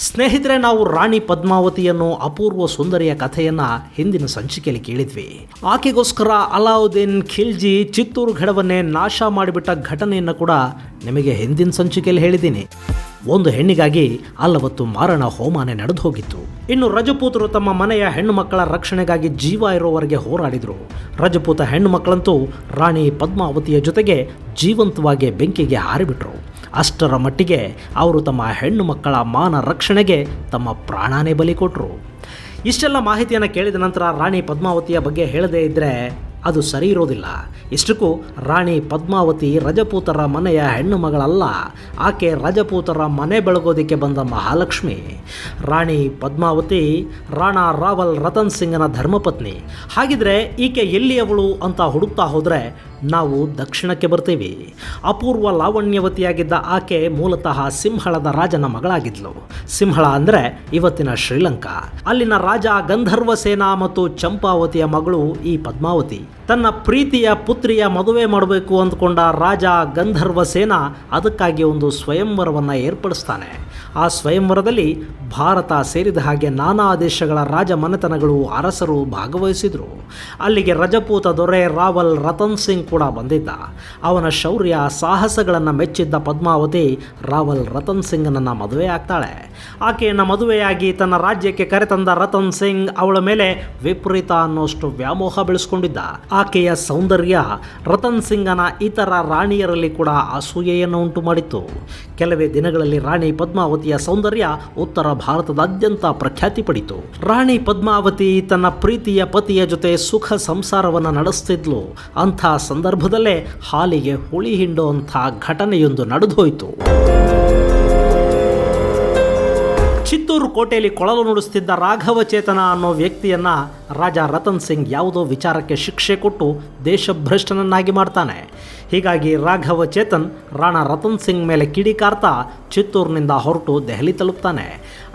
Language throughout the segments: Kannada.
ಸ್ನೇಹಿತರೆ, ನಾವು ರಾಣಿ ಪದ್ಮಾವತಿಯನ್ನು ಅಪೂರ್ವ ಸುಂದರಿಯ ಕಥೆಯನ್ನ ಹಿಂದಿನ ಸಂಚಿಕೆಯಲ್ಲಿ ಕೇಳಿದ್ವಿ. ಆಕೆಗೋಸ್ಕರ ಅಲಾವುದ್ದೀನ್ ಖಿಲ್ಜಿ ಚಿತ್ತೂರು ಗಢವನ್ನೇ ನಾಶ ಮಾಡಿಬಿಟ್ಟ ಘಟನೆಯನ್ನು ಕೂಡ ನಿಮಗೆ ಹಿಂದಿನ ಸಂಚಿಕೆಯಲ್ಲಿ ಹೇಳಿದ್ದೀನಿ. ಒಂದು ಹೆಣ್ಣಿಗಾಗಿ ಅಲ್ಲವತ್ತು ಮಾರಣ ಹೋಮಾನೆ ನಡೆದು ಹೋಗಿತ್ತು. ಇನ್ನು ರಜಪೂತರು ತಮ್ಮ ಮನೆಯ ಹೆಣ್ಣು ಮಕ್ಕಳ ರಕ್ಷಣೆಗಾಗಿ ಜೀವ ಇರೋವರೆಗೆ ಹೋರಾಡಿದರು. ರಜಪೂತ ಹೆಣ್ಣು ಮಕ್ಕಳಂತೂ ರಾಣಿ ಪದ್ಮಾವತಿಯ ಜೊತೆಗೆ ಜೀವಂತವಾಗಿ ಬೆಂಕಿಗೆ ಹಾರಿಬಿಟ್ರು. ಅಷ್ಟರ ಮಟ್ಟಿಗೆ ಅವರು ತಮ್ಮ ಹೆಣ್ಣು ಮಕ್ಕಳ ಮಾನ ರಕ್ಷಣೆಗೆ ತಮ್ಮ ಪ್ರಾಣಾನೇ ಬಲಿ ಕೊಟ್ಟರು. ಇಷ್ಟೆಲ್ಲ ಮಾಹಿತಿಯನ್ನು ಕೇಳಿದ ನಂತರ ರಾಣಿ ಪದ್ಮಾವತಿಯ ಬಗ್ಗೆ ಹೇಳದೇ ಇದ್ದರೆ ಅದು ಸರಿ ಇರೋದಿಲ್ಲ. ಇಷ್ಟಕ್ಕೂ ರಾಣಿ ಪದ್ಮಾವತಿ ರಜಪೂತರ ಮನೆಯ ಹೆಣ್ಣು ಮಗಳಲ್ಲ, ಆಕೆ ರಜಪೂತರ ಮನೆ ಬೆಳಗೋದಕ್ಕೆ ಬಂದ ಮಹಾಲಕ್ಷ್ಮಿ. ರಾಣಿ ಪದ್ಮಾವತಿ ರಾಣಾ ರಾವಲ್ ರತನ್ ಸಿಂಗನ ಧರ್ಮಪತ್ನಿ. ಹಾಗಿದ್ರೆ ಈಕೆ ಎಲ್ಲಿಯವಳು ಅಂತ ಹುಡುಕ್ತಾ ಹೋದರೆ ನಾವು ದಕ್ಷಿಣಕ್ಕೆ ಬರ್ತೀವಿ. ಅಪೂರ್ವ ಲಾವಣ್ಯವತಿಯಾಗಿದ್ದ ಆಕೆ ಮೂಲತಃ ಸಿಂಹಳದ ರಾಜನ ಮಗಳಾಗಿದ್ಲು. ಸಿಂಹಳ ಅಂದರೆ ಇವತ್ತಿನ ಶ್ರೀಲಂಕಾ. ಅಲ್ಲಿನ ರಾಜ ಗಂಧರ್ವ ಸೇನ ಮತ್ತು ಚಂಪಾವತಿಯ ಮಗಳು ಈ ಪದ್ಮಾವತಿ. ತನ್ನ ಪ್ರೀತಿಯ ಪುತ್ರಿಯ ಮದುವೆ ಮಾಡಬೇಕು ಅಂದ್ಕೊಂಡ ರಾಜ ಗಂಧರ್ವ ಸೇನ ಅದಕ್ಕಾಗಿ ಒಂದು ಸ್ವಯಂವರವನ್ನು ಏರ್ಪಡಿಸ್ತಾನೆ. ಆ ಸ್ವಯಂವರದಲ್ಲಿ ಭಾರತ ಸೇರಿದ ಹಾಗೆ ನಾನಾ ದೇಶಗಳ ರಾಜ ಮನೆತನಗಳು ಅರಸರು ಭಾಗವಹಿಸಿದರು. ಅಲ್ಲಿಗೆ ರಜಪೂತ ದೊರೆ ರಾವಲ್ ರತನ್ ಸಿಂಗ್ ಕೂಡ ಬಂದಿದ್ದ. ಅವನ ಶೌರ್ಯ ಸಾಹಸಗಳನ್ನು ಮೆಚ್ಚಿದ್ದ ಪದ್ಮಾವತಿ ರಾವಲ್ ರತನ್ ಸಿಂಗನನ್ನು ಮದುವೆ ಆಗ್ತಾಳೆ. ಆಕೆಯನ್ನು ಮದುವೆಯಾಗಿ ತನ್ನ ರಾಜ್ಯಕ್ಕೆ ಕರೆತಂದ ರತನ್ ಸಿಂಗ್ ಅವಳ ಮೇಲೆ ವಿಪರೀತ ಅನ್ನೋಷ್ಟು ವ್ಯಾಮೋಹ ಬೆಳೆಸ್ಕೊಂಡಿದ್ದ. ಆಕೆಯ ಸೌಂದರ್ಯ ರತನ್ ಸಿಂಗನ ಇತರ ರಾಣಿಯರಲ್ಲಿ ಕೂಡ ಅಸೂಯೆಯನ್ನು ಉಂಟು ಮಾಡಿತ್ತು. ಕೆಲವೇ ದಿನಗಳಲ್ಲಿ ರಾಣಿ ಪದ್ಮಾವತಿಯ ಸೌಂದರ್ಯ ಉತ್ತರ ಭಾರತದಾದ್ಯಂತ ಪ್ರಖ್ಯಾತಿ ಪಡಿತು. ರಾಣಿ ಪದ್ಮಾವತಿ ತನ್ನ ಪ್ರೀತಿಯ ಪತಿಯ ಜೊತೆ ಸುಖ ಸಂಸಾರವನ್ನು ನಡೆಸ್ತಿದ್ಲು. ಅಂಥ ಸಂದರ್ಭದಲ್ಲೇ ಹಾಲಿಗೆ ಹುಳಿ ಹಿಂಡುವಂಥ ಘಟನೆಯೊಂದು ನಡೆದೋಯ್ತು. ಚಿತ್ತೂರು ಕೋಟೆಯಲ್ಲಿ ಕೊಳಲು ನುಡಿಸ್ತಿದ್ದ ರಾಘವಚೇತನ ಅನ್ನೋ ವ್ಯಕ್ತಿಯನ್ನ ರಾಜ ರತನ್ ಸಿಂಗ್ ಯಾವುದೋ ವಿಚಾರಕ್ಕೆ ಶಿಕ್ಷೆ ಕೊಟ್ಟು ದೇಶಭ್ರಷ್ಟನನ್ನಾಗಿ ಮಾಡ್ತಾನೆ. ಹೀಗಾಗಿ ರಾಘವಚೇತನ್ ರಾಣಾ ರತನ್ ಸಿಂಗ್ ಮೇಲೆ ಕಿಡಿಕಾರ್ತಾ ಚಿತ್ತೂರಿನಿಂದ ಹೊರಟು ದೆಹಲಿ ತಲುಪ್ತಾನೆ.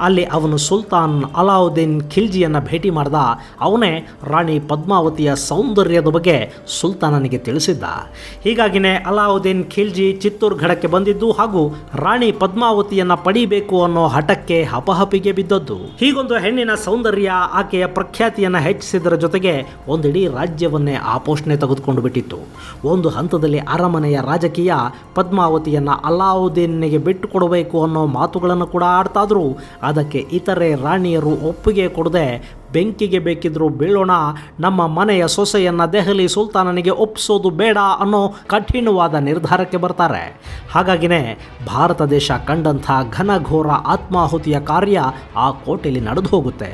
ಅಲ್ಲಿ ಅವನು ಸುಲ್ತಾನ್ ಅಲಾವುದ್ದೀನ್ ಖಿಲ್ಜಿಯನ್ನು ಭೇಟಿ ಮಾಡ್ದ. ಅವನೇ ರಾಣಿ ಪದ್ಮಾವತಿಯ ಸೌಂದರ್ಯದ ಬಗ್ಗೆ ಸುಲ್ತಾನನಿಗೆ ತಿಳಿಸಿದ್ದ. ಹೀಗಾಗಿನೇ ಅಲಾವುದ್ದೀನ್ ಖಿಲ್ಜಿ ಚಿತ್ತೂರು ಗಢಕ್ಕೆ ಬಂದಿದ್ದು ಹಾಗೂ ರಾಣಿ ಪದ್ಮಾವತಿಯನ್ನು ಪಡಿಬೇಕು ಅನ್ನೋ ಹಠಕ್ಕೆ ಹಪಹಪಿಗೆ ಬಿದ್ದದ್ದು. ಹೀಗೊಂದು ಹೆಣ್ಣಿನ ಸೌಂದರ್ಯ ಆಕೆಯ ಪ್ರಖ್ಯಾತಿಯನ್ನು ಹೆಚ್ಚಿಸಿದರ ಜೊತೆಗೆ ಒಂದಿಡೀ ರಾಜ್ಯವನ್ನೇ ಆಪೋಷಣೆ ತೆಗೆದುಕೊಂಡು ಬಿಟ್ಟಿತ್ತು. ಒಂದು ಹಂತದಲ್ಲಿ ಅರಮನೆಯ ರಾಜಕೀಯ ಪದ್ಮಾವತಿಯನ್ನು ಅಲಾವುದ್ದೀನ್ನಿಗೆ ಬಿಟ್ಟು ಕೊಡಬೇಕು ಅನ್ನೋ ಮಾತುಗಳನ್ನು ಕೂಡ ಆಡ್ತಾದ್ರು. ಅದಕ್ಕೆ ಇತರೆ ರಾಣಿಯರು ಒಪ್ಪಿಗೆ ಕೊಡದೆ ಬೆಂಕಿಗೆ ಬೇಕಿದ್ರು ಬೀಳೋಣ, ನಮ್ಮ ಮನೆಯ ಸೊಸೆಯನ್ನು ದೆಹಲಿ ಸುಲ್ತಾನನಿಗೆ ಒಪ್ಪಿಸೋದು ಬೇಡ ಅನ್ನೋ ಕಠಿಣವಾದ ನಿರ್ಧಾರಕ್ಕೆ ಬರ್ತಾರೆ. ಹಾಗಾಗಿನೇ ಭಾರತ ದೇಶ ಕಂಡಂಥ ಘನಘೋರ ಆತ್ಮಾಹುತಿಯ ಕಾರ್ಯ ಆ ಕೋಟೆಯಲ್ಲಿ ನಡೆದು ಹೋಗುತ್ತೆ.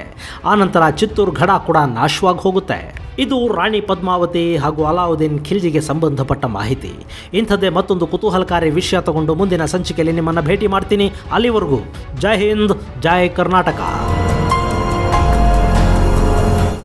ಆನಂತರ ಚಿತ್ತೂರು ಗಢ ಕೂಡ ನಾಶವಾಗಿ ಹೋಗುತ್ತೆ. ಇದು ರಾಣಿ ಪದ್ಮಾವತಿ ಹಾಗೂ ಅಲಾವುದ್ದೀನ್ ಖಿಲ್ಜಿಗೆ ಸಂಬಂಧಪಟ್ಟ ಮಾಹಿತಿ. ಇಂಥದ್ದೇ ಮತ್ತೊಂದು ಕುತೂಹಲಕಾರಿ ವಿಷಯ ತಗೊಂಡು ಮುಂದಿನ ಸಂಚಿಕೆಯಲ್ಲಿ ನಿಮ್ಮನ್ನು ಭೇಟಿ ಮಾಡ್ತೀನಿ. ಅಲ್ಲಿವರೆಗೂ ಜೈ ಹಿಂದ್, ಜೈ ಕರ್ನಾಟಕ.